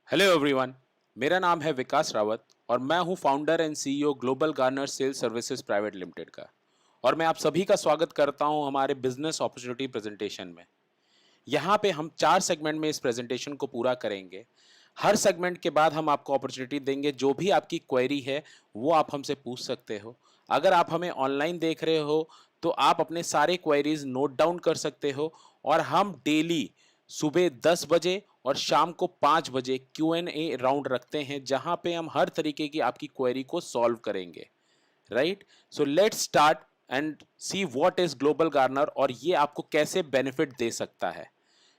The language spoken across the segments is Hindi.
Hello everyone. मेरा नाम है विकास रावत और मैं हूं founder and CEO global garner sales services private limited का। और मैं आप सभी का स्वागत करता हूं हमारे बिजनेस अपॉर्चुनिटी प्रेजेंटेशन में। यहां पे हम 4 सेगमेंट में इस प्रेजेंटेशन को पूरा करेंगे। हर सेगमेंट के बाद हम आपको अपॉर्चुनिटी देंगे। जो भी आपकी क्वेरी है वो आप हमसे पूछ सकते हो। अगर आप हमें ऑनलाइन देख रहे हो तो आप अपने सारे क्वेरीज नोट डाउन कर सकते हो। और हम डेली सुबह 10 बजे और शाम को 5 बजे Q&A राउंड रखते हैं, जहां पे हम हर तरीके की आपकी क्वेरी को सॉल्व करेंगे। Right, so let's start and see what is global Garner और ये आपको कैसे बेनिफिट दे सकता है।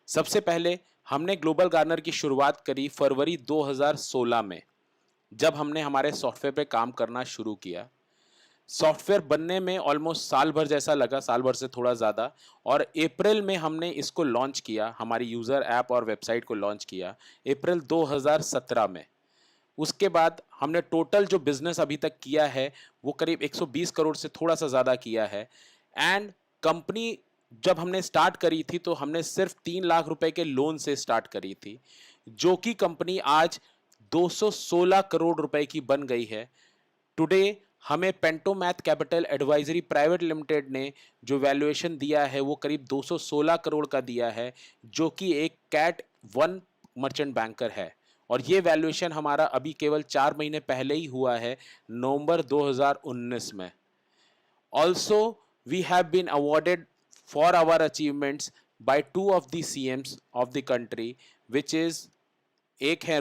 सबसे पहले हमने ग्लोबल गार्नर की शुरुआत करी फरवरी 2016 में, जब हमने हमारे सॉफ्टवेयर पे काम करना शुरू किया। सॉफ्टवेयर बनने में ऑलमोस्ट साल भर जैसा लगा, साल भर से थोड़ा ज़्यादा। और अप्रैल में हमने इसको लॉन्च किया, हमारी यूज़र ऐप और वेबसाइट को लॉन्च किया अप्रैल 2017 में। उसके बाद हमने टोटल जो बिजनेस अभी तक किया है वो करीब 120 करोड़ से थोड़ा सा ज़्यादा किया है। एंड कंपनी जब हमने स्टार्ट करी थी तो हमने सिर्फ 3 लाख रुपए के लोन से स्टार्ट करी थी, जो कि कंपनी आज 216 करोड़ रुपए की बन गई है। टुडे हमें पेंटोमैथ कैपिटल एडवाइजरी प्राइवेट लिमिटेड ने जो वैल्यूएशन दिया है वो करीब 216 करोड़ का दिया है, जो कि एक कैट 1 मर्चेंट बैंकर है। और ये वैल्यूएशन हमारा अभी केवल 4 महीने पहले ही हुआ है, नवंबर 2019 में। Also we have been awarded for our achievements by 2 of the CMs of the country, which is एक है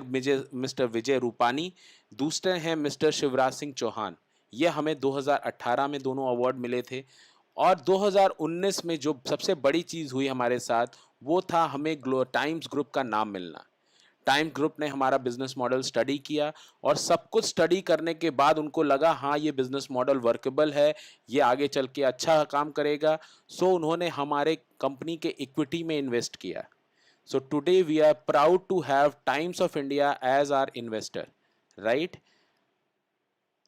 मिस्टर विजय रूपानी, दूसरे हैं मिस्टर शिवराज सिंह चौहान। ये हमें 2018 में दोनों अवार्ड मिले थे। और 2019 में जो सबसे बड़ी चीज़ हुई हमारे साथ वो था हमें टाइम्स ग्रुप का नाम मिलना। टाइम ग्रुप ने हमारा बिजनेस मॉडल स्टडी किया और सब कुछ स्टडी करने के बाद उनको लगा हाँ ये बिजनेस मॉडल वर्केबल है, ये आगे चल के अच्छा काम करेगा। सो उन्होंने हमारे कंपनी के इक्विटी में इन्वेस्ट किया। So today we are proud to have Times of India as our investor, right?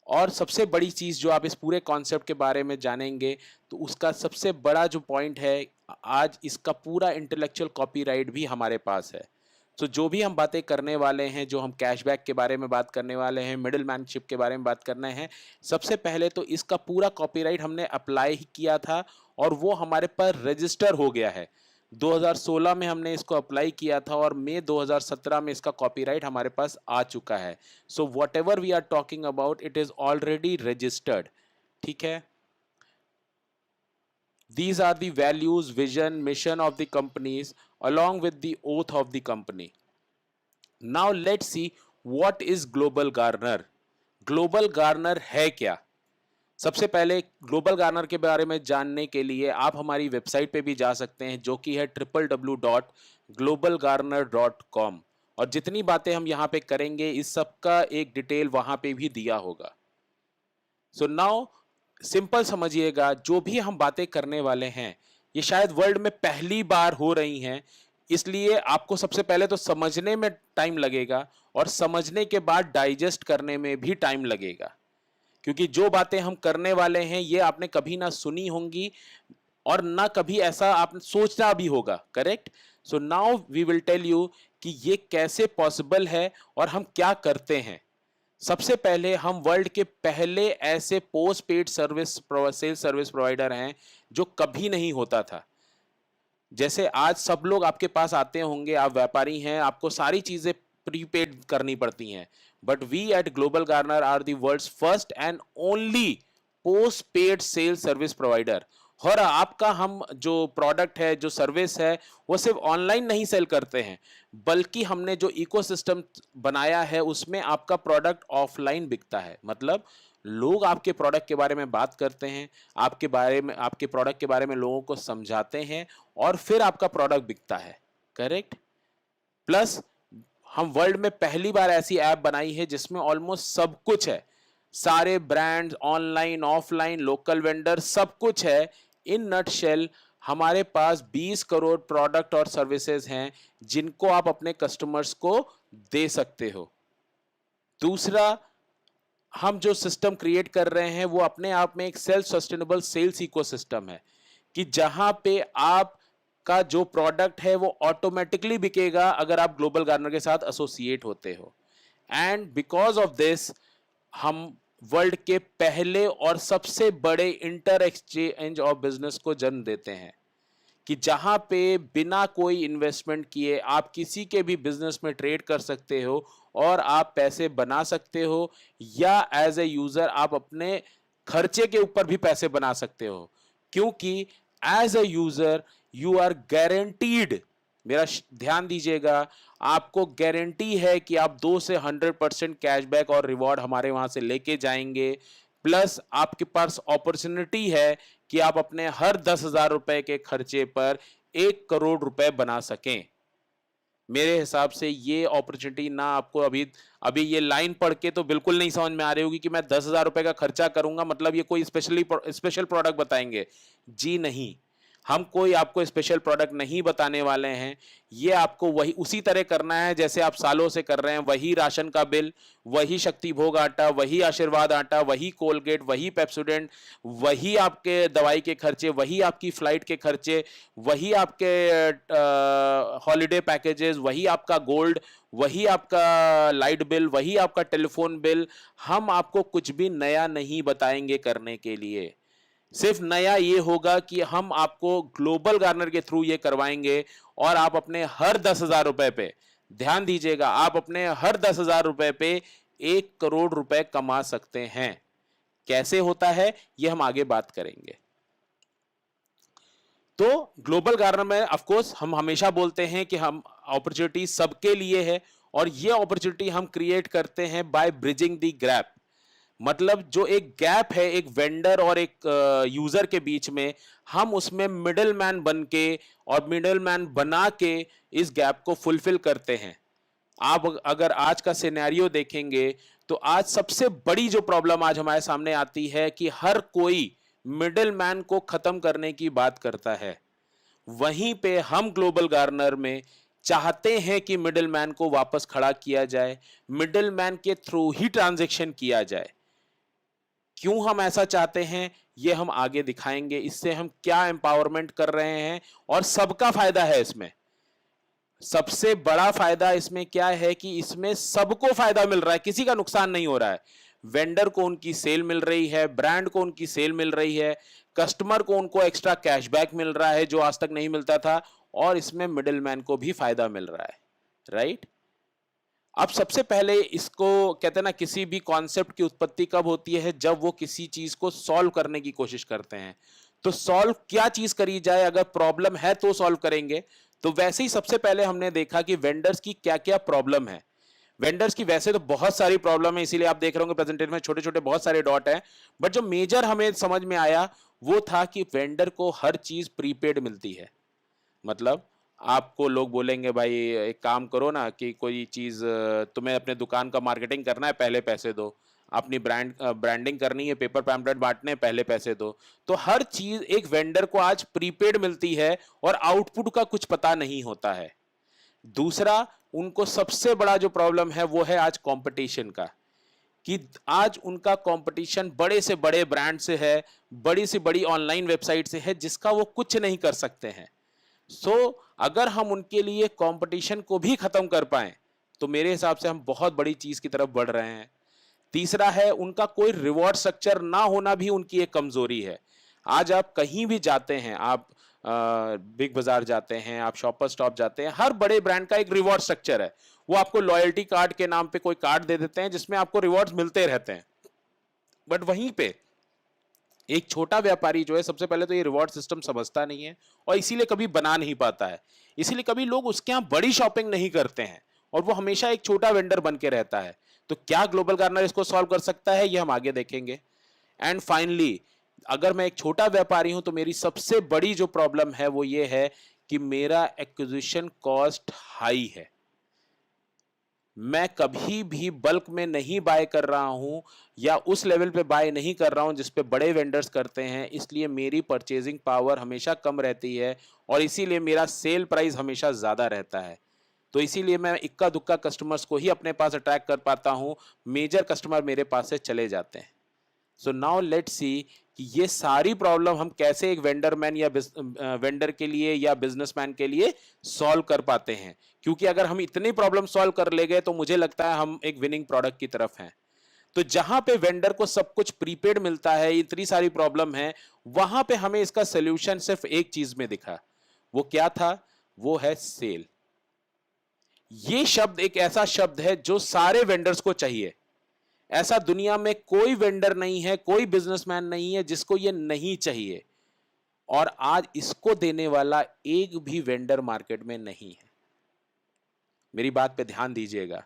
और सबसे बड़ी चीज़ जो आप इस पूरे कॉन्सेप्ट के बारे में जानेंगे तो उसका सबसे बड़ा जो पॉइंट है, आज इसका पूरा इंटेलेक्चुअल कॉपीराइट भी हमारे पास है। तो जो भी हम बातें करने वाले हैं, जो हम कैशबैक के बारे में बात करने वाले हैं, मिडिल मैनशिप के बारे में बात करना है, सबसे पहले तो इसका पूरा कॉपीराइट हमने अप्लाई ही किया था और वो हमारे पर रजिस्टर हो गया है। 2016 में हमने इसको अप्लाई किया था और मई 2017 में इसका कॉपीराइट हमारे पास आ चुका है। So whatever we are talking about it is already registered. ठीक है, these are the values, vision, mission of the companies along with the oath of the company. Now let's see what is global garner. Global Garner है क्या? सबसे पहले ग्लोबल गार्नर के बारे में जानने के लिए आप हमारी वेबसाइट पे भी जा सकते हैं, जो कि है www.globalgarner.com। और जितनी बातें हम यहाँ पे करेंगे इस सब का एक डिटेल वहाँ पे भी दिया होगा। सो नाउ सिंपल समझिएगा, जो भी हम बातें करने वाले हैं ये शायद वर्ल्ड में पहली बार हो रही हैं, इसलिए आपको सबसे पहले तो समझने में टाइम लगेगा और समझने के बाद डाइजेस्ट करने में भी टाइम लगेगा, क्योंकि जो बातें हम करने वाले हैं ये आपने कभी ना सुनी होंगी और ना कभी ऐसा आपने सोचा भी होगा। Correct? So now we will tell you कि ये कैसे पॉसिबल है और हम क्या करते हैं। सबसे पहले हम वर्ल्ड के पहले ऐसे postpaid sales service provider हैं जो कभी नहीं होता था। जैसे आज सब लोग आपके पास आते होंगे, आप व्यापारी हैं, आपको सारी चीजें प्रीपेड करनी पड़ती हैं, but we at global garner are the world's first and only postpaid sales service provider. और आपका हम जो प्रोडक्ट है, जो सर्विस है, वो सिर्फ ऑनलाइन नहीं सेल करते हैं, बल्कि हमने जो इकोसिस्टम बनाया है उसमें आपका प्रोडक्ट ऑफलाइन बिकता है। मतलब लोग आपके प्रोडक्ट के बारे में बात करते हैं, आपके प्रोडक्ट के बारे में लोगों को समझाते हैं और फिर आपका प्रोडक्ट बिकता है। करेक्ट? प्लस हम वर्ल्ड में पहली बार ऐसी ऐप बनाई है जिसमें ऑलमोस्ट सब कुछ है, सारे brands, online offline, local vendor, सब कुछ है। इन नटशेल हमारे पास 20 करोड़ प्रोडक्ट और सर्विसेज हैं जिनको आप अपने कस्टमर्स को दे सकते हो। दूसरा, हम जो सिस्टम क्रिएट कर रहे हैं वो अपने आप में एक सेल्फ सस्टेनेबल सेल्स इकोसिस्टम है, कि जहां पे आप का जो प्रोडक्ट है वो ऑटोमेटिकली बिकेगा अगर आप ग्लोबल गार्नर के साथ एसोसिएट होते हो। एंड बिकॉज ऑफ दिस हम वर्ल्ड के पहले और सबसे बड़े इंटर एक्सचेंज ऑफ बिजनेस को जन्म देते हैं, कि जहां पे बिना कोई इन्वेस्टमेंट किए आप किसी के भी बिजनेस में ट्रेड कर सकते हो और आप पैसे बना सकते हो, या एज ए यूजर आप अपने खर्चे के ऊपर भी पैसे बना सकते हो, क्योंकि as a user you are guaranteed, मेरा ध्यान दीजिएगा, आपको गारंटी है कि आप 2 से 100% कैशबैक और रिवॉर्ड हमारे वहां से लेके जाएंगे। प्लस आपके पास अपॉर्चुनिटी है कि आप अपने हर 10,000 रुपए के खर्चे पर 1 करोड़ रुपए बना सकें। मेरे हिसाब से ये अपॉर्चुनिटी ना आपको अभी ये लाइन पढ़ के तो बिल्कुल नहीं समझ में आ रही होगी कि मैं 10,000 रुपए का खर्चा करूंगा मतलब ये कोई स्पेशल प्रोडक्ट बताएंगे। जी नहीं, हम कोई आपको स्पेशल प्रोडक्ट नहीं बताने वाले हैं। ये आपको वही उसी तरह करना है जैसे आप सालों से कर रहे हैं। वही राशन का बिल, वही शक्ति भोग आटा, वही आशीर्वाद आटा, वही कोलगेट, वही पेप्सोडेंट, वही आपके दवाई के खर्चे, वही आपकी फ्लाइट के खर्चे, वही आपके हॉलिडे पैकेजेस, वही आपका गोल्ड, वही आपका लाइट बिल, वही आपका टेलीफोन बिल। हम आपको कुछ भी नया नहीं बताएंगे करने के लिए। सिर्फ नया ये होगा कि हम आपको ग्लोबल गार्नर के थ्रू ये करवाएंगे और आप अपने हर 10,000 रुपए पे, ध्यान दीजिएगा, आप अपने हर 10,000 रुपए पे 1 करोड़ रुपए कमा सकते हैं। कैसे होता है ये हम आगे बात करेंगे। तो ग्लोबल गार्नर में ऑफ कोर्स हम हमेशा बोलते हैं कि हम अपॉर्चुनिटी सबके लिए है और ये अपॉर्चुनिटी हम क्रिएट करते हैं बाय ब्रिजिंग द गैप। मतलब जो एक गैप है एक वेंडर और एक यूजर के बीच में, हम उसमें मिडिल मैन बन के और मिडिल मैन बना के इस गैप को फुलफिल करते हैं। आप अगर आज का सिनेरियो देखेंगे तो आज सबसे बड़ी जो प्रॉब्लम आज हमारे सामने आती है कि हर कोई मिडिल मैन को खत्म करने की बात करता है। वहीं पे हम ग्लोबल गार्नर में चाहते हैं कि मिडिल मैन को वापस खड़ा किया जाए, मिडिल मैन के थ्रू ही ट्रांजैक्शन किया जाए। क्यों हम ऐसा चाहते हैं ये हम आगे दिखाएंगे। इससे हम क्या एम्पावरमेंट कर रहे हैं और सबका फायदा है इसमें। सबसे बड़ा फायदा इसमें क्या है कि इसमें सबको फायदा मिल रहा है, किसी का नुकसान नहीं हो रहा है। वेंडर को उनकी सेल मिल रही है, ब्रांड को उनकी सेल मिल रही है, कस्टमर को उनको एक्स्ट्रा कैशबैक मिल रहा है जो आज तक नहीं मिलता था, और इसमें मिडिलमैन को भी फायदा मिल रहा है। राइट। अब सबसे पहले इसको कहते हैं ना, किसी भी कॉन्सेप्ट की उत्पत्ति कब होती है, जब वो किसी चीज को सॉल्व करने की कोशिश करते हैं। तो सॉल्व क्या चीज करी जाए, अगर प्रॉब्लम है तो सॉल्व करेंगे। तो वैसे ही सबसे पहले हमने देखा कि वेंडर्स की क्या क्या प्रॉब्लम है। वेंडर्स की वैसे तो बहुत सारी प्रॉब्लम है, इसीलिए आप देख रहे होंगे प्रेजेंटेशन में छोटे छोटे बहुत सारे डॉट हैं, बट जो मेजर हमें समझ में आया वो था कि वेंडर को हर चीज प्रीपेड मिलती है। मतलब आपको लोग बोलेंगे भाई एक काम करो ना कि कोई चीज तुम्हें अपने दुकान का मार्केटिंग करना है, पहले पैसे दो, अपनी ब्रांडिंग करनी है, पेपर पैम्पलेट बांटने हैं, पहले पैसे दो। तो हर चीज एक वेंडर को आज प्रीपेड मिलती है और आउटपुट का कुछ पता नहीं होता है। दूसरा, उनको सबसे बड़ा जो प्रॉब्लम है वो है आज कंपटीशन का, कि आज उनका कंपटीशन बड़े से बड़े ब्रांड से है, बड़ी से बड़ी ऑनलाइन वेबसाइट से है, जिसका वो कुछ नहीं कर सकते हैं। अगर हम उनके लिए कंपटीशन को भी खत्म कर पाए तो मेरे हिसाब से हम बहुत बड़ी चीज की तरफ बढ़ रहे हैं। तीसरा है, उनका कोई रिवॉर्ड स्ट्रक्चर ना होना भी उनकी एक कमजोरी है। आज आप कहीं भी जाते हैं, आप बिग बाजार जाते हैं, आप शॉपर स्टॉप जाते हैं, हर बड़े ब्रांड का एक रिवॉर्ड स्ट्रक्चर है। वो आपको लॉयल्टी कार्ड के नाम पे कोई कार्ड दे देते हैं जिसमें आपको रिवॉर्ड्स मिलते रहते हैं। बट वहीं पे एक छोटा व्यापारी जो है, सबसे पहले तो ये रिवॉर्ड सिस्टम समझता नहीं है और इसीलिए कभी बना नहीं पाता है। इसीलिए कभी लोग उसके यहाँ बड़ी शॉपिंग नहीं करते हैं और वो हमेशा एक छोटा वेंडर बन के रहता है। तो क्या ग्लोबल गार्नर इसको सॉल्व कर सकता है, ये हम आगे देखेंगे। एंड फाइनली, अगर मैं एक छोटा व्यापारी हूं तो मेरी सबसे बड़ी जो प्रॉब्लम है वो ये है कि मेरा एक्विजिशन कॉस्ट हाई है। मैं कभी भी बल्क में नहीं बाय कर रहा हूं या उस लेवल पे बाय नहीं कर रहा हूं जिस पे बड़े वेंडर्स करते हैं, इसलिए मेरी परचेजिंग पावर हमेशा कम रहती है और इसीलिए मेरा सेल प्राइस हमेशा ज़्यादा रहता है। तो इसीलिए मैं इक्का दुक्का कस्टमर्स को ही अपने पास अट्रैक्ट कर पाता हूं, मेजर कस्टमर मेरे पास से चले जाते हैं। सो नाउ लेट्स सी कि ये सारी प्रॉब्लम हम कैसे एक वेंडरमैन या वेंडर के लिए या बिजनेसमैन के लिए सॉल्व कर पाते हैं। क्योंकि अगर हम इतनी प्रॉब्लम सॉल्व कर ले गए तो मुझे लगता है हम एक विनिंग प्रोडक्ट की तरफ हैं। तो जहां पे वेंडर को सब कुछ प्रीपेड मिलता है, इतनी सारी प्रॉब्लम है, वहां पे हमें इसका सोल्यूशन सिर्फ एक चीज में दिखा। वो क्या था? वो है सेल। ये शब्द एक ऐसा शब्द है जो सारे वेंडर्स को चाहिए। ऐसा दुनिया में कोई वेंडर नहीं है, कोई बिजनेसमैन नहीं है जिसको ये नहीं चाहिए। और आज इसको देने वाला एक भी वेंडर मार्केट में नहीं है। मेरी बात पे ध्यान दीजिएगा।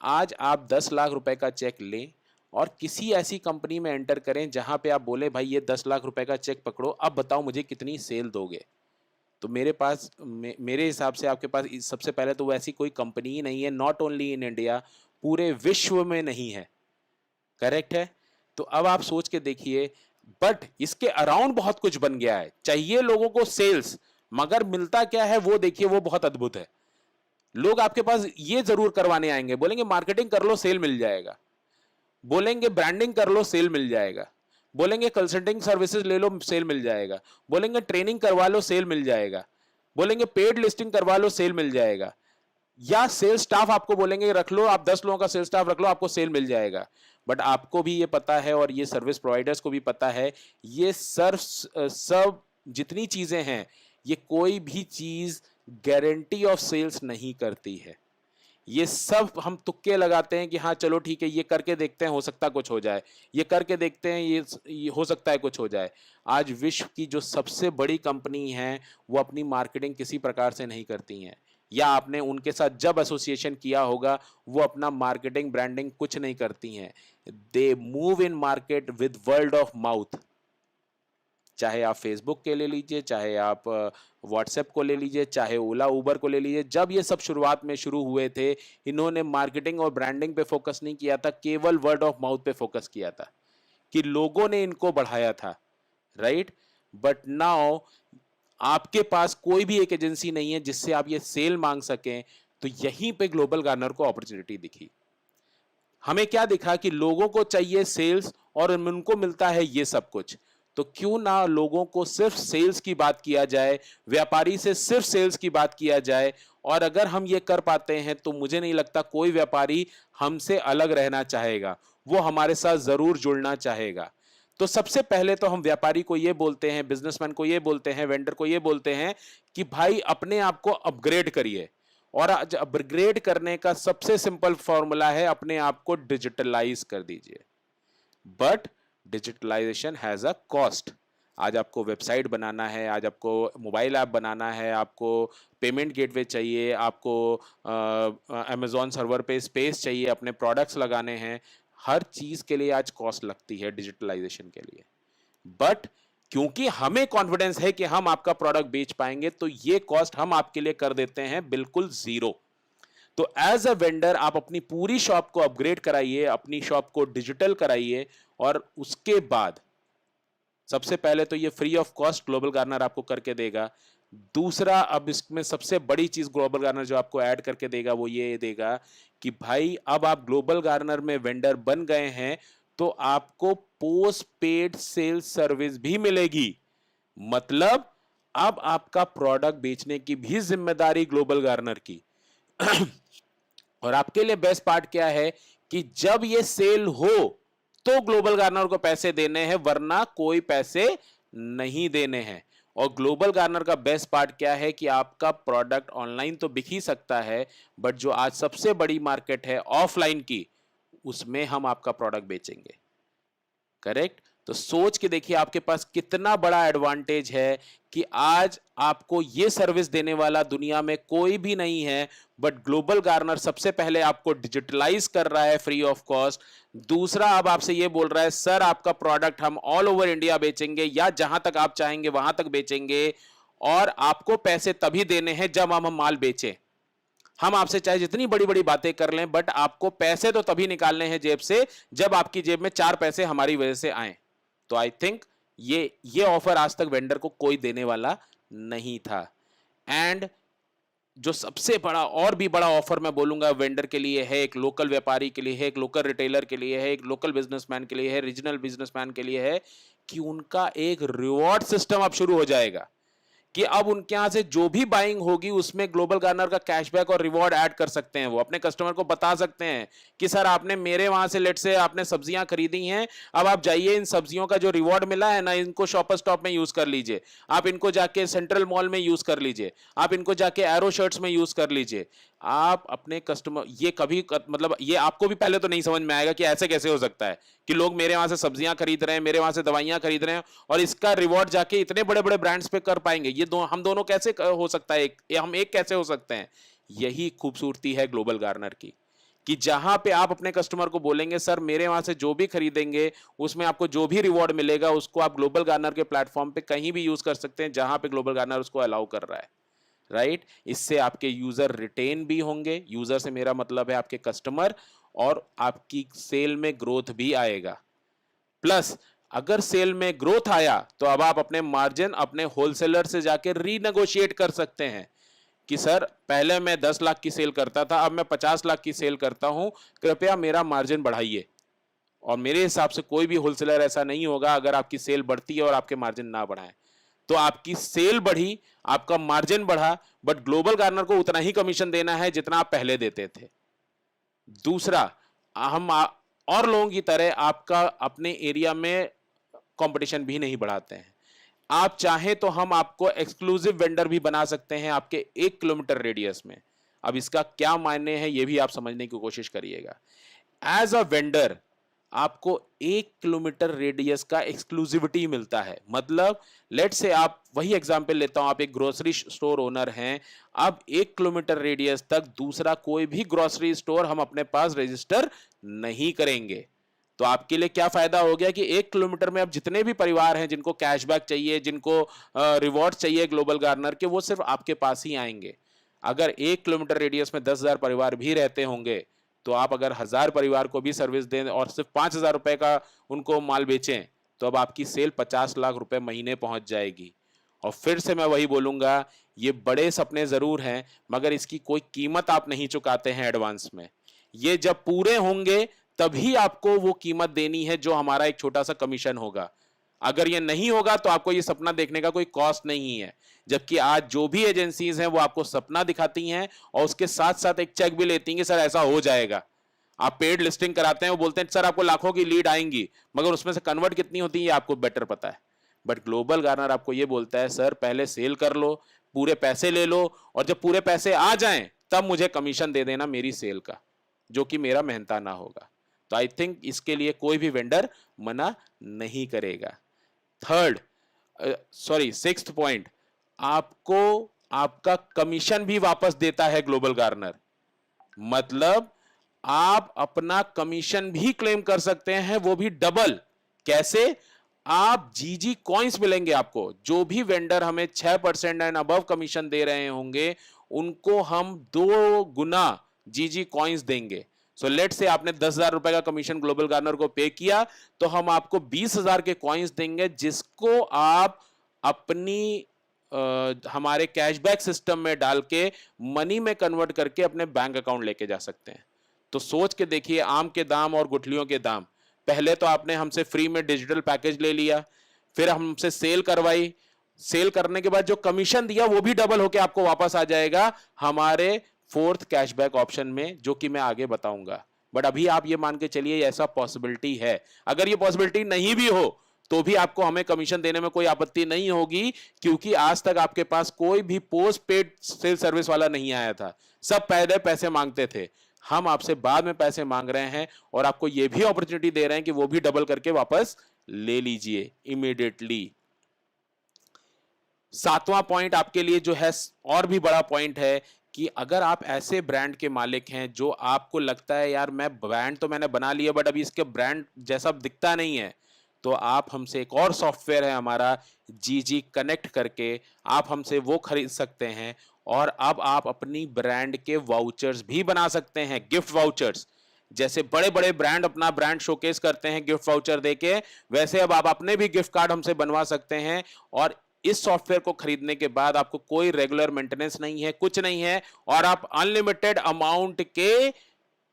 आज आप 10 लाख रुपए का चेक लें और किसी ऐसी कंपनी में एंटर करें जहां पे आप बोले भाई ये 10 लाख रुपए का चेक पकड़ो, अब बताओ मुझे कितनी सेल दोगे। तो मेरे हिसाब से आपके पास सबसे पहले तो वो ऐसी कोई कंपनी ही नहीं है, नॉट ओनली इन इंडिया, पूरे विश्व में नहीं है। करेक्ट है? तो अब आप सोच के देखिए, बट इसके अराउंड बहुत कुछ बन गया है। चाहिए लोगों को सेल्स, मगर मिलता क्या है वो देखिए, वो बहुत अद्भुत है। लोग आपके पास ये जरूर करवाने आएंगे, बोलेंगे मार्केटिंग कर लो सेल मिल जाएगा, बोलेंगे ब्रांडिंग कर लो सेल मिल जाएगा, बोलेंगे कंसल्टिंग सर्विसेज ले लो सेल मिल जाएगा, बोलेंगे ट्रेनिंग करवा लो सेल मिल जाएगा, बोलेंगे पेड लिस्टिंग करवा लो सेल मिल जाएगा, या सेल स्टाफ आपको बोलेंगे रख लो, आप 10 लोगों का सेल स्टाफ रख लो, आपको सेल मिल जाएगा। बट आपको भी ये पता है और ये सर्विस प्रोवाइडर्स को भी पता है, ये सब जितनी चीजें हैं, ये कोई भी चीज गारंटी ऑफ सेल्स नहीं करती है। ये सब हम तुक्के लगाते हैं कि हाँ चलो ठीक है, ये करके देखते हैं, हो सकता है कुछ हो जाए, ये करके देखते हैं, ये हो सकता है कुछ हो जाए। आज विश्व की जो सबसे बड़ी कंपनी है वो अपनी मार्केटिंग किसी प्रकार से नहीं करती हैं, या आपने उनके साथ जब एसोसिएशन किया होगा, वो अपना मार्केटिंग ब्रांडिंग कुछ नहीं करती हैं। They move in market with word of mouth. चाहे आप फेसबुक के ले लीजिए, चाहे आप व्हाट्सएप को ले लीजिए, चाहे ओला उबर को ले लीजिए, जब ये सब शुरुआत में शुरू हुए थे, इन्होंने मार्केटिंग और ब्रांडिंग पे फोकस नहीं किया था, केवल वर्ड ऑफ माउथ पे फोकस किया था कि लोगों ने इनको बढ़ाया था। राइट? बट नाउ आपके पास कोई भी एक एजेंसी नहीं है जिससे आप ये सेल मांग सकें। तो यहीं पे ग्लोबल गार्नर को अपॉर्चुनिटी दिखी। हमें क्या दिखा कि लोगों को चाहिए सेल्स और उनको मिलता है ये सब कुछ। तो क्यों ना लोगों को सिर्फ सेल्स की बात किया जाए, व्यापारी से सिर्फ सेल्स की बात किया जाए। और अगर हम ये कर पाते हैं तो मुझे नहीं लगता कोई व्यापारी हमसे अलग रहना चाहेगा, वो हमारे साथ जरूर जुड़ना चाहेगा। तो सबसे पहले तो हम व्यापारी को ये बोलते हैं, बिजनेसमैन को ये बोलते हैं, वेंडर को ये बोलते हैं कि भाई अपने आप को अपग्रेड करिए। और आज अपग्रेड करने का सबसे सिंपल फॉर्मूला है, अपने आप को डिजिटलाइज कर दीजिए। But digitalization has a cost. आज आपको वेबसाइट बनाना है, आज आपको मोबाइल ऐप बनाना है, आपको पेमेंट गेटवे चाहिए, आपको अमेजॉन सर्वर पे स्पेस चाहिए, अपने प्रोडक्ट्स लगाने हैं, हर चीज के लिए आज कॉस्ट लगती है डिजिटलाइजेशन के लिए। बट क्योंकि हमें कॉन्फिडेंस है कि हम आपका प्रोडक्ट बेच पाएंगे, तो ये कॉस्ट हम आपके लिए कर देते हैं बिल्कुल जीरो। तो एज अ वेंडर आप अपनी पूरी शॉप को अपग्रेड कराइए, अपनी शॉप को डिजिटल कराइए, और उसके बाद सबसे पहले तो ये free of cost global Garner आपको करके देगा। दूसरा, अब इसमें सबसे बड़ी चीज ग्लोबल गार्नर जो आपको ऐड करके देगा वो ये देगा कि भाई अब आप ग्लोबल गार्नर में वेंडर बन गए हैं तो आपको पोस्ट पेड सेल्स सर्विस भी मिलेगी। मतलब अब आपका प्रोडक्ट बेचने की भी जिम्मेदारी ग्लोबल गार्नर की। और आपके लिए बेस्ट पार्ट क्या है कि जब ये सेल हो तो ग्लोबल गार्नर को पैसे देने हैं, वरना कोई पैसे नहीं देने हैं। और ग्लोबल गार्नर का बेस्ट पार्ट क्या है कि आपका प्रोडक्ट ऑनलाइन तो बिक ही सकता है, बट जो आज सबसे बड़ी मार्केट है ऑफलाइन की, उसमें हम आपका प्रोडक्ट बेचेंगे। करेक्ट? तो सोच के देखिए आपके पास कितना बड़ा एडवांटेज है कि आज आपको ये सर्विस देने वाला दुनिया में कोई भी नहीं है, बट ग्लोबल गार्नर सबसे पहले आपको डिजिटलाइज कर रहा है फ्री ऑफ कॉस्ट। दूसरा, अब आपसे ये बोल रहा है सर आपका प्रोडक्ट हम ऑल ओवर इंडिया बेचेंगे, या जहां तक आप चाहेंगे वहां तक बेचेंगे, और आपको पैसे तभी देने हैं जब हम माल बेचें। हम आपसे चाहे जितनी बड़ी बड़ी बातें कर लें, बट आपको पैसे तो तभी निकालने हैं जेब से जब आपकी जेब में 4 पैसे हमारी वजह से आए। तो आई थिंक ये ऑफर आज तक वेंडर को कोई देने वाला नहीं था। एंड जो सबसे बड़ा और भी बड़ा ऑफर मैं बोलूंगा वेंडर के लिए है, एक लोकल व्यापारी के लिए है, एक लोकल रिटेलर के लिए है, एक लोकल बिजनेसमैन के लिए है, रीजनल बिजनेसमैन के लिए है, कि उनका एक रिवॉर्ड सिस्टम अब शुरू हो जाएगा कि अब उनके यहां से जो भी बाइंग होगी उसमें ग्लोबल गार्नर का कैशबैक और रिवॉर्ड ऐड कर सकते हैं। वो अपने कस्टमर को बता सकते हैं कि सर आपने मेरे वहां से लेट से आपने सब्जियां खरीदी हैं, अब आप जाइए इन सब्जियों का जो रिवॉर्ड मिला है ना, इनको शॉपर स्टॉप में यूज कर लीजिए, आप इनको जाके सेंट्रल मॉल में यूज कर लीजिए, आप इनको जाके एरो शर्ट्स में यूज कर लीजिए। आप अपने कस्टमर ये मतलब ये आपको भी पहले तो नहीं समझ में आएगा कि ऐसे कैसे हो सकता है कि लोग मेरे वहां से सब्जियां खरीद रहे हैं, मेरे वहां से दवाइयां खरीद रहे हैं और इसका रिवॉर्ड जाके इतने बड़े बड़े ब्रांड्स पे कर पाएंगे। ये हम दोनों कैसे हो सकता है, हम एक कैसे हो सकते हैं। यही खूबसूरती है ग्लोबल गार्नर की कि जहां पे आप अपने कस्टमर को बोलेंगे सर मेरे वहां से जो भी खरीदेंगे उसमें आपको जो भी रिवॉर्ड मिलेगा उसको आप ग्लोबल गार्नर के प्लेटफॉर्म पे कहीं भी यूज कर सकते हैं जहां पे ग्लोबल गार्नर उसको अलाउ कर रहा है, राइट। इससे आपके यूजर रिटेन भी होंगे, यूजर से मेरा मतलब है आपके कस्टमर, और आपकी सेल में ग्रोथ भी आएगा। प्लस अगर सेल में ग्रोथ आया तो अब आप अपने मार्जिन अपने होलसेलर से जाकर रीनेगोशिएट कर सकते हैं कि सर पहले मैं 10 लाख की सेल करता था, अब मैं 50 लाख की सेल करता हूं, कृपया मेरा मार्जिन बढ़ाइए। और मेरे हिसाब से कोई भी होलसेलर ऐसा नहीं होगा अगर आपकी सेल बढ़ती है और आपके मार्जिन ना बढ़ाएं। तो आपकी सेल बढ़ी, आपका मार्जिन बढ़ा, बट ग्लोबल गार्नर को उतना ही कमीशन देना है जितना आप पहले देते थे। दूसरा, और लोगों की तरह आपका अपने एरिया में कंपटीशन भी नहीं बढ़ाते हैं। आप चाहें तो हम आपको एक्सक्लूसिव वेंडर भी बना सकते हैं आपके 1 किलोमीटर रेडियस में। अब इसका क्या मायने है ये भी आप समझने की कोशिश करिएगा। एज अ वेंडर आपको 1 किलोमीटर रेडियस का एक्सक्लूसिविटी मिलता है। मतलब लेट से आप, वही एग्जांपल लेता हूं, आप एक ग्रोसरी स्टोर ओनर हैं, अब 1 किलोमीटर रेडियस तक दूसरा कोई भी ग्रोसरी स्टोर हम अपने पास रजिस्टर नहीं करेंगे। तो आपके लिए क्या फायदा हो गया कि 1 किलोमीटर में अब जितने भी परिवार हैं जिनको कैशबैक चाहिए, जिनको रिवॉर्ड चाहिए ग्लोबल गार्नर के, वो सिर्फ आपके पास ही आएंगे। अगर 1 किलोमीटर रेडियस में 10,000 परिवार भी रहते होंगे तो आप अगर 1,000 परिवार को भी सर्विस दें और सिर्फ 5,000 रुपए का उनको माल बेचें तो अब आपकी सेल 50 लाख रुपए महीने पहुंच जाएगी। और फिर से मैं वही बोलूंगा, ये बड़े सपने जरूर हैं मगर इसकी कोई कीमत आप नहीं चुकाते हैं एडवांस में। ये जब पूरे होंगे तभी आपको वो कीमत देनी है जो हमारा एक छोटा सा कमीशन होगा। अगर ये नहीं होगा तो आपको ये सपना देखने का कोई कॉस्ट नहीं है। जबकि आज जो भी एजेंसीज हैं वो आपको सपना दिखाती हैं और उसके साथ साथ एक चेक भी लेती हैं कि सर ऐसा हो जाएगा। आप पेड लिस्टिंग कराते हैं, वो बोलते हैं सर आपको लाखों की लीड आएंगी, मगर उसमें से कन्वर्ट कितनी होती है ये आपको बेटर पता है। बट ग्लोबल गार्नर आपको ये बोलता है सर पहले सेल कर लो, पूरे पैसे ले लो, और जब पूरे पैसे आ जाएं तब मुझे कमीशन दे देना मेरी सेल का, जो कि मेरा मेहनताना होगा। तो आई थिंक इसके लिए कोई भी वेंडर मना नहीं करेगा। सिक्स्थ पॉइंट, आपको आपका कमीशन भी वापस देता है ग्लोबल गार्नर। मतलब आप अपना कमीशन भी क्लेम कर सकते हैं, वो भी डबल। कैसे? आप जीजी कॉइंस मिलेंगे आपको। जो भी वेंडर हमें 6% एंड अबव कमीशन दे रहे होंगे उनको हम 2 गुना जीजी कॉइंस देंगे। सो लेट से आपने 10,000 रुपए का कमीशन ग्लोबल गार्नर को पे किया तो हम आपको 20,000 के कॉइंस देंगे जिसको आप अपनी हमारे कैशबैक सिस्टम में डाल के मनी में कन्वर्ट करके अपने बैंक अकाउंट लेके जा सकते हैं। तो सोच के देखिए, आम के दाम और गुठलियों के दाम। पहले तो आपने हमसे फ्री में डिजिटल पैकेज ले लिया, फिर हमसे सेल करवाई, सेल करने के बाद जो कमीशन दिया वो भी डबल होके आपको वापस आ जाएगा हमारे 4th कैशबैक ऑप्शन में, जो कि मैं आगे बताऊंगा। बट अभी आप ये मान के चलिए ऐसा पॉसिबिलिटी है। अगर ये पॉसिबिलिटी नहीं भी हो तो भी आपको हमें कमीशन देने में कोई आपत्ति नहीं होगी, क्योंकि आज तक आपके पास कोई भी पोस्ट पेड सेल सर्विस वाला नहीं आया था। सब पहले पैसे मांगते थे, हम आपसे बाद में पैसे मांग रहे हैं और आपको यह भी अपॉर्चुनिटी दे रहे हैं कि वो भी डबल करके वापस ले लीजिए इमीडिएटली। 7वां पॉइंट आपके लिए जो है और भी बड़ा पॉइंट है कि अगर आप ऐसे ब्रांड के मालिक हैं जो आपको लगता है यार मैं ब्रांड तो मैंने बना लिया बट अभी इसके ब्रांड जैसा दिखता नहीं है, तो आप हमसे, एक और सॉफ्टवेयर है हमारा जीजी कनेक्ट करके, आप हमसे वो खरीद सकते हैं और अब आप अपनी ब्रांड के वाउचर्स भी बना सकते हैं, गिफ्ट वाउचर्स। जैसे बड़े बड़े ब्रांड अपना ब्रांड शोकेस करते हैं गिफ्ट वाउचर देके, वैसे अब आप अपने भी गिफ्ट कार्ड हमसे बनवा सकते हैं। और इस सॉफ्टवेयर को खरीदने के बाद आपको कोई रेगुलर मेंटेनेंस नहीं है, कुछ नहीं है, और आप अनलिमिटेड अमाउंट के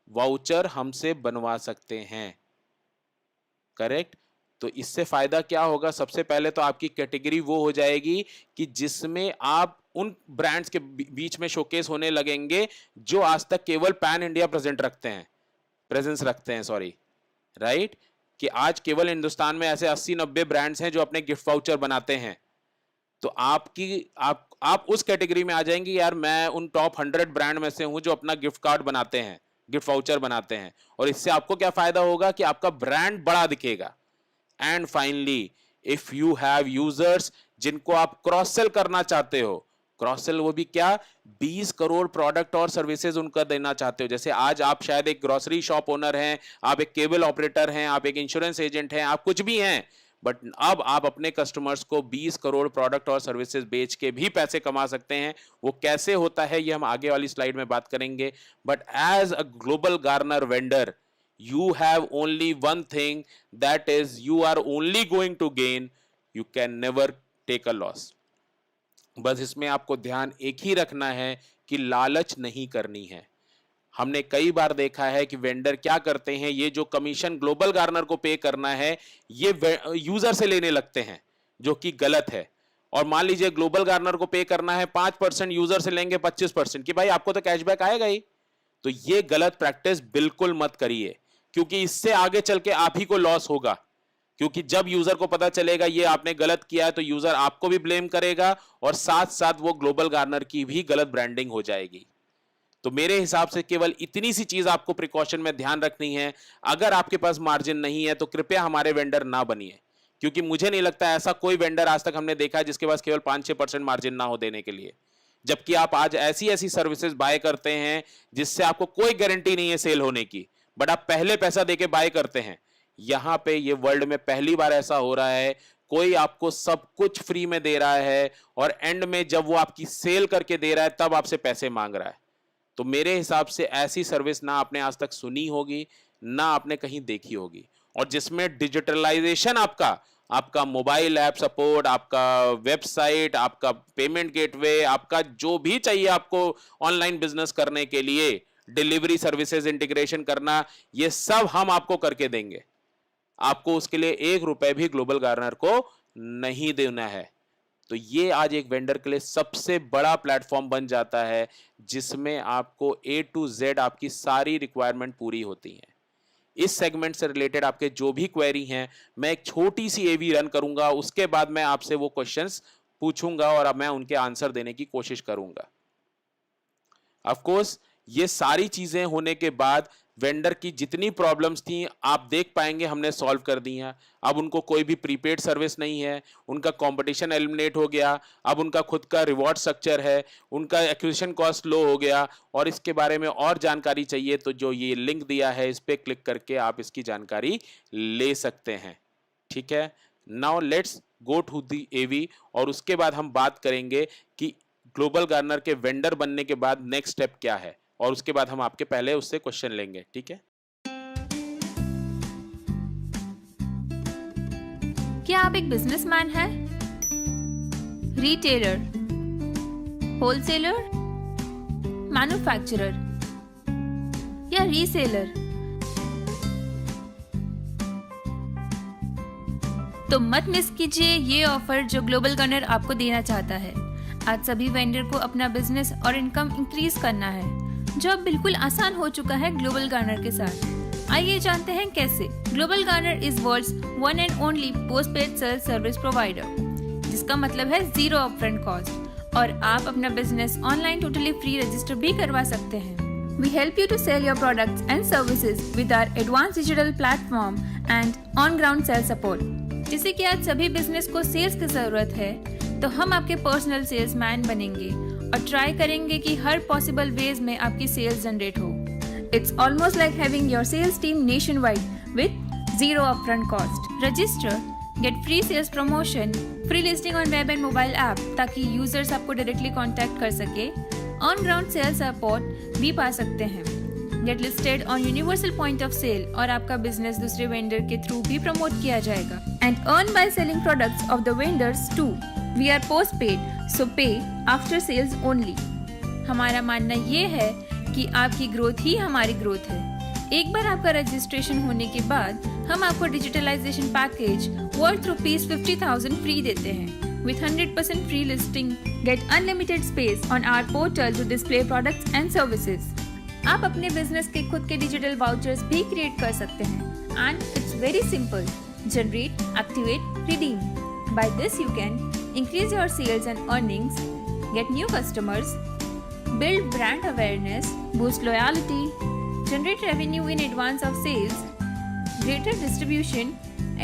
वाउचर हमसे बनवा सकते हैं। करेक्ट? तो इससे फायदा क्या होगा? सबसे पहले तो आपकी कैटेगरी वो हो जाएगी कि जिसमें आप उन ब्रांड्स के बीच में शोकेस होने लगेंगे जो आज तक केवल पैन इंडिया प्रेजेंस रखते हैं, सॉरी, राइट, कि आज केवल हिंदुस्तान में ऐसे 80-90 ब्रांड्स हैं जो अपने गिफ्ट वाउचर बनाते हैं। तो आप उस कैटेगरी में आ जाएंगे, यार मैं उन टॉप 100 ब्रांड में से हूं जो अपना गिफ्ट कार्ड बनाते हैं, गिफ्ट वाउचर बनाते हैं। और इससे आपको क्या फायदा होगा कि आपका ब्रांड बड़ा दिखेगा। And finally, if you have users जिनको आप क्रॉस सेल करना चाहते हो, क्रॉस सेल वो भी क्या, 20 करोड़ प्रोडक्ट और सर्विसेज उनका देना चाहते हो। जैसे आज आप शायद एक ग्रोसरी शॉप ओनर हैं, आप एक केबल ऑपरेटर हैं, आप एक इंश्योरेंस एजेंट हैं, आप कुछ भी हैं, बट अब आप अपने कस्टमर्स को 20 करोड़ प्रोडक्ट और सर्विसेज बेच के भी पैसे कमा सकते हैं। वो कैसे होता है ये हम आगे वाली स्लाइड में बात करेंगे। But as a global garner vendor, you have only one thing, that is you are only going to gain, you can never take a loss। बस इसमें आपको ध्यान एक ही रखना है कि लालच नहीं करनी है। हमने कई बार देखा है कि वेंडर क्या करते हैं, ये जो कमीशन ग्लोबल गार्नर को पे करना है ये यूजर से लेने लगते हैं, जो कि गलत है। और मान लीजिए ग्लोबल गार्नर को पे करना है 5%, यूजर से लेंगे 25% कि भाई आपको तो कैशबैक आएगा ही। तो ये गलत प्रैक्टिस बिल्कुल मत करिए, क्योंकि इससे आगे चल के आप ही को लॉस होगा। क्योंकि जब यूजर को पता चलेगा ये आपने गलत किया है, तो यूजर आपको भी ब्लेम करेगा और साथ साथ वो ग्लोबल गार्नर की भी गलत ब्रांडिंग हो जाएगी। तो मेरे हिसाब से केवल इतनी सी चीज आपको प्रिकॉशन में ध्यान रखनी है। अगर आपके पास मार्जिन नहीं है तो कृपया हमारे वेंडर ना बनिए, क्योंकि मुझे नहीं लगता ऐसा कोई वेंडर आज तक हमने देखा है जिसके पास केवल 5-6% मार्जिन ना हो देने के लिए। जबकि आप आज ऐसी ऐसी सर्विसेज बाय करते हैं जिससे आपको कोई गारंटी नहीं है सेल होने की, बट आप पहले पैसा देके बाय करते हैं। यहां पे ये वर्ल्ड में पहली बार ऐसा हो रहा है, कोई आपको सब कुछ फ्री में दे रहा है और एंड में जब वो आपकी सेल करके दे रहा है तब आपसे पैसे मांग रहा है। तो मेरे हिसाब से ऐसी सर्विस ना आपने आज तक सुनी होगी, ना आपने कहीं देखी होगी। और जिसमें डिजिटलाइजेशन आपका मोबाइल ऐप सपोर्ट, आपका वेबसाइट, आपका पेमेंट गेटवे, आपका जो भी चाहिए आपको ऑनलाइन बिजनेस करने के लिए, डिलीवरी सर्विसेज इंटीग्रेशन करना, ये सब हम आपको करके देंगे। आपको उसके लिए 1 रुपए भी ग्लोबल गार्नर को नहीं देना है। तो ये आज एक वेंडर के लिए सबसे बड़ा प्लेटफॉर्म बन जाता है, जिसमें आपको A to Z आपकी सारी रिक्वायरमेंट पूरी होती है। इस सेगमेंट से रिलेटेड आपके जो भी क्वेरी हैं, मैं एक छोटी सी AV रन करूंगा, उसके बाद मैं आपसे वो क्वेश्चंस पूछूंगा और अब मैं उनके आंसर देने की कोशिश करूंगा। ऑफ कोर्स ये सारी चीजें होने के बाद वेंडर की जितनी प्रॉब्लम्स थी आप देख पाएंगे हमने सॉल्व कर दी हैं। अब उनको कोई भी प्रीपेड सर्विस नहीं है, उनका कंपटीशन एलिमिनेट हो गया, अब उनका खुद का रिवॉर्ड स्ट्रक्चर है, उनका एक्विजिशन कॉस्ट लो हो गया। और इसके बारे में और जानकारी चाहिए तो जो ये लिंक दिया है इस पर क्लिक करके आप इसकी जानकारी ले सकते हैं। ठीक है, now let's go to the AV और उसके बाद हम बात करेंगे कि ग्लोबल गार्नर के वेंडर बनने के बाद नेक्स्ट स्टेप क्या है, और उसके बाद हम आपके पहले उससे क्वेश्चन लेंगे। ठीक है, क्या आप एक बिजनेसमैन हैं? रिटेलर, होलसेलर, मैन्युफैक्चरर या रीसेलर? तो मत मिस कीजिए ये ऑफर जो ग्लोबल गार्नर आपको देना चाहता है। आज सभी वेंडर को अपना बिजनेस और इनकम इंक्रीज करना है, जो अब बिल्कुल आसान हो चुका है ग्लोबल गार्नर के साथ। आइए जानते हैं कैसे। Global garner is world's one and only postpaid sale service provider, जिसका मतलब है 0 अपफ्रंट कॉस्ट, और आप अपना business online totally free register भी करवा सकते हैं। We help you to sell your products and services with our advanced digital platform and on-ground sales support। जैसे कि आज सभी बिजनेस को सेल्स की जरूरत है, तो हम आपके पर्सनल सेल्समैन बनेंगे और ट्राई करेंगे कि हर पॉसिबल वेज में आपकी सेल्स जनरेट हो। It's almost like having your sales team nationwide with 0 upfront cost। Register, get free sales promotion, free listing on web and mobile app ताकि यूजर्स आपको डायरेक्टली कांटेक्ट कर सके, ऑन ग्राउंड सेल्स सपोर्ट भी पा सकते हैं, get listed on universal point of sale और आपका बिजनेस दूसरे वेंडर के थ्रू भी प्रमोट किया जाएगा, and earn by selling products of the vendors too. We are post paid, so pay after sales only. हमारा मानना ये है कि आपकी ग्रोथ ही हमारी ग्रोथ है। एक बार आपका रजिस्ट्रेशन होने के बाद हम आपको डिजिटलाइजेशन पैकेज वर्थ ₹50,000 फ्री देते हैं। With 100% free listing, get unlimited space on our portal to display products and services. आप अपने बिजनेस के खुद के डिजिटल वाउचर्स भी क्रिएट कर सकते हैं and it's very simple. Generate, activate, redeem. By this you can increase your sales and earnings, get new customers, build brand awareness, boost loyalty, generate revenue in advance of sales, greater distribution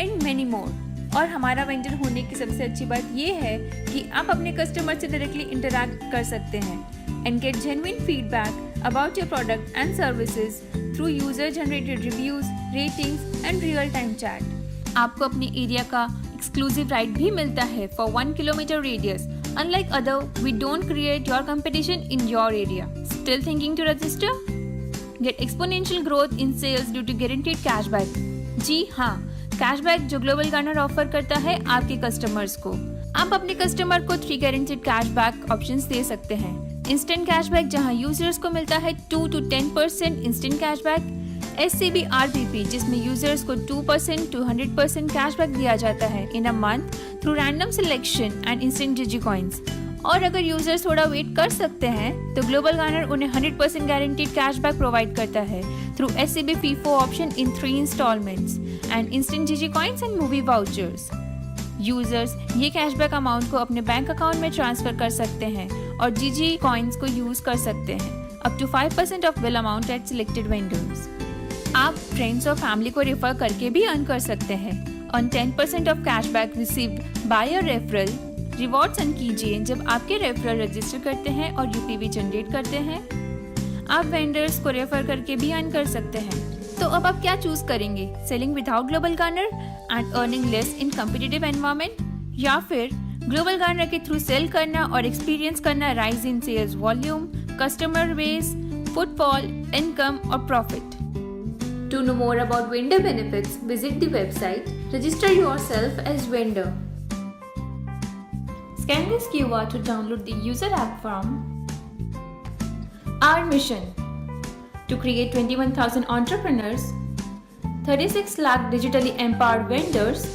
and many more. और हमारा वेंडर होने की सबसे अच्छी बात ये है कि आप अपने कस्टमर से डायरेक्टली इंटरैक्ट कर सकते हैं and get genuine feedback about your product and services through user generated reviews, ratings and real time chat. आपको अपने एरिया का एक्सक्लूसिव राइड भी मिलता है for 1 kilometre radius. Unlike other, we don't create your competition in your area. Still thinking to register? Get exponential growth in sales due to guaranteed cashback. जी हाँ, कैशबैक जो ग्लोबल गार्नर ऑफर करता है आपके कस्टमर्स को। आप अपने कस्टमर को 3 गारंटीड कैशबैक ऑप्शंस दे सकते हैं। इंस्टेंट कैशबैक जहां यूजर्स को मिलता है 2 to 10% instant cashback. SCB RPP जिसमें यूजर्स को 2% to 100% कैशबैक दिया जाता है in a month through random selection and instant digi coins. और अगर यूजर्स थोड़ा वेट कर सकते हैं तो ग्लोबल गार्नर उन्हें 100% गारंटीड कैशबैक प्रोवाइड करता है through SCB FIFO option in 3 instalments and instant digi coins and movie vouchers. Users ये कैशबैक अमाउंट को अपने बैंक अकाउंट में ट्रांसफर कर सकते हैं और जीजी कॉइंस को यूज कर सकते हैं up to 5% off bill amount at selected vendors. आप फ्रेंड्स और फैमिली को रेफर करके भी अर्न कर सकते हैं। On 10% of cashback received by a referral. Rewards earn कीजिए जब आपके रेफरल रजिस्टर करते हैं और UPV जनरेट करते हैं। आप वेंडर्स को रेफर करके भी अर्न कर सकते हैं। तो अब आप क्या चूज करेंगे, selling without global garner and earning less in competitive environment, या फिर ग्लोबल गार्नर के थ्रू सेल करना और एक्सपीरियंस करना rise in sales volume, customer base, footfall, income और profit. To know more about vendor benefits, visit the website, register yourself as vendor. Scan this QR to download the user app from our mission to create 21,000 entrepreneurs, 36 lakh digitally empowered vendors,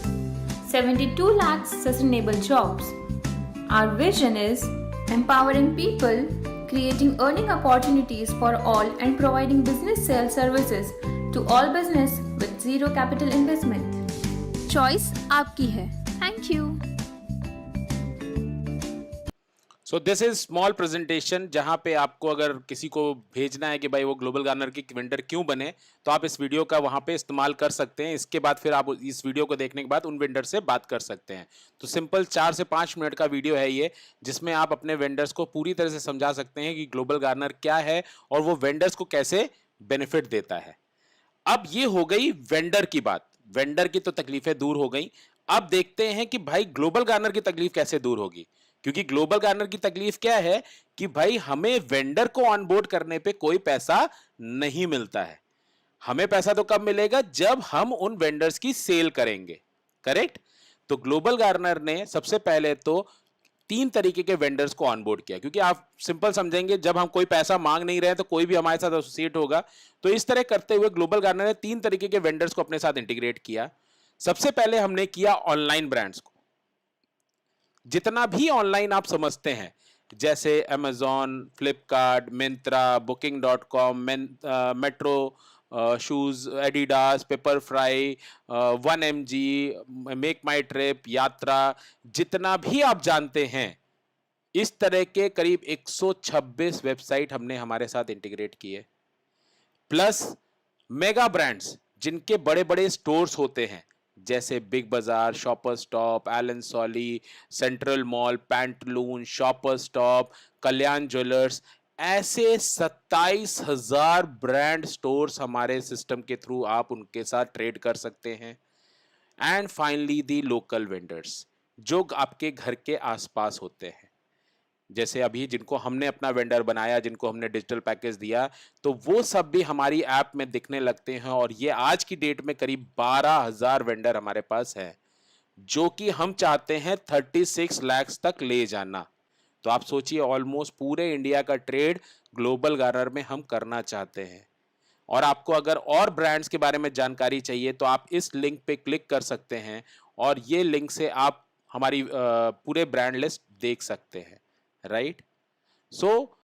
72 lakhs sustainable jobs. Our vision is empowering people, creating earning opportunities for all and providing business sales services to all business with zero capital investment. Choice आपकी है. Thank you. So this is small presentation जहां पे आपको अगर किसी को भेजना है कि भाई वो ग्लोबल गार्नर की वेंडर क्यों बने, तो आप इस वीडियो का वहां पे इस्तेमाल कर सकते हैं। इसके बाद फिर आप इस वीडियो को देखने के बाद उन वेंडर से बात कर सकते हैं। तो सिंपल 4 से 5 मिनट का वीडियो है ये, जिसमें आप अपने वेंडर्स को पूरी तरह से समझा सकते हैं कि ग्लोबल गार्नर क्या है और वो वेंडर्स को कैसे बेनिफिट देता है। अब ये हो गई वेंडर की बात, वेंडर की तो तकलीफें दूर हो गई। अब देखते हैं कि भाई ग्लोबल गार्नर की तकलीफ कैसे दूर होगी, क्योंकि ग्लोबल गार्नर की तकलीफ क्या है कि भाई हमें वेंडर को ऑनबोर्ड करने पे कोई पैसा नहीं मिलता है। हमें पैसा तो कब मिलेगा, जब हम उन वेंडर्स की सेल करेंगे, करेक्ट। तो ग्लोबल गार्नर ने सबसे पहले तो 3 तरीके के वेंडर्स को ऑनबोर्ड किया, क्योंकि आप सिंपल समझेंगे जब हम कोई पैसा मांग नहीं रहे हैं तो कोई भी हमारे साथ एसोसिएट होगा। तो इस तरह करते हुए ग्लोबल गार्नर ने 3 तरीके के वेंडर्स को अपने साथ इंटीग्रेट किया। सबसे पहले हमने किया ऑनलाइन ब्रांड्स को। जितना भी ऑनलाइन आप समझते हैं, जैसे Amazon, Flipkart, Myntra, Booking.com, Metro Shoes, Adidas, Pepperfry, 1MG, MakeMyTrip, Yatra, जितना भी आप जानते हैं, इस तरह के करीब 126 वेबसाइट हमने हमारे साथ इंटीग्रेट किए। प्लस मेगा ब्रांड्स जिनके बड़े बड़े स्टोर्स होते हैं, जैसे Big Bazaar, Shopper Stop, Allen Solly, Central Mall, Pantaloon, Shopper Stop, Kalyan jewellers, ऐसे 27,000 ब्रांड स्टोर्स हमारे सिस्टम के थ्रू आप उनके साथ ट्रेड कर सकते हैं। And finally the local vendors जो आपके घर के आसपास होते हैं, जैसे अभी जिनको हमने अपना वेंडर बनाया, जिनको हमने डिजिटल पैकेज दिया, तो वो सब भी हमारी ऐप में दिखने लगते हैं। और ये आज की डेट में करीब 12,000 वेंडर हमारे पास है, जो कि हम चाहते हैं 36 लाख तक ले जाना। तो आप सोचिए, ऑलमोस्ट पूरे इंडिया का ट्रेड ग्लोबल गार्नर में हम करना चाहते हैं। और आपको अगर और ब्रांड्स के बारे में जानकारी चाहिए तो आप इस लिंक पे क्लिक कर सकते हैं और ये लिंक से आप हमारी पूरे ब्रांड लिस्ट देख सकते हैं, राइट? सो